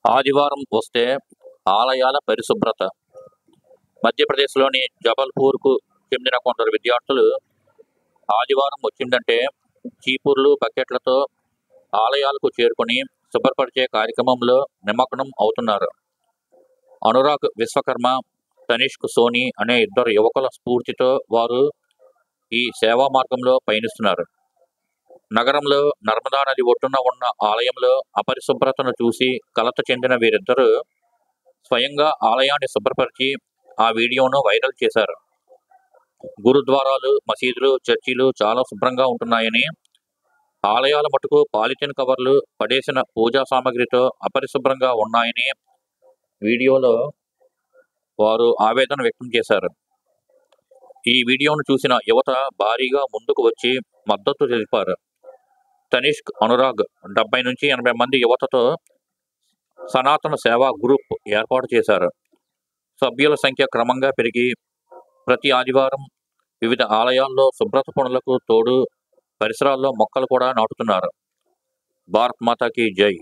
ఆదివారం వస్తే ఆలయాల పరిశుభ్రత. మధ్యప్రదేశ్లోని జబల్పూర్కు చెందిన కొందరు విద్యార్థులు ఆదివారం వచ్చిందంటే చీపుర్లు, బకెట్లతో ఆలయాలకు చేరుకొని శుభ్రపరిచే కార్యక్రమంలో నిమగ్నం అవుతున్నారు. అనురాగ్ విశ్వకర్మ, తనిష్క్ సోని అనే ఇద్దరు యువకుల స్ఫూర్తితో వారు ఈ సేవా మార్గంలో పయనిస్తున్నారు. నగరంలో నర్మదా నది ఒడ్డున ఉన్న ఆలయంలో అపరిశుభ్రతను చూసి కలత చెందిన వీరిద్దరూ స్వయంగా ఆలయాన్ని శుభ్రపరిచి ఆ వీడియోను వైరల్ చేశారు. గురుద్వారాలు, మసీదులు, చర్చిలు చాలా శుభ్రంగా ఉంటున్నాయని, ఆలయాల మటుకు పాలిథిన్ కవర్లు పడేసిన పూజా సామగ్రితో అపరిశుభ్రంగా ఉన్నాయని వీడియోలో వారు ఆవేదన వ్యక్తం చేశారు. ఈ వీడియోను చూసిన యువత భారీగా ముందుకు వచ్చి మద్దతు తెలిపారు. తనిష్క్, అనురాగ్ 70 నుంచి 80 మంది యువతతో సనాతన సేవా గ్రూప్ ఏర్పాటు చేశారు. సభ్యుల సంఖ్య క్రమంగా పెరిగి ప్రతి ఆదివారం వివిధ ఆలయాల్లో శుభ్రత పనులకు తోడు పరిసరాల్లో మొక్కలు కూడా నాటుతున్నారు. భారత్ మాతాకి జై.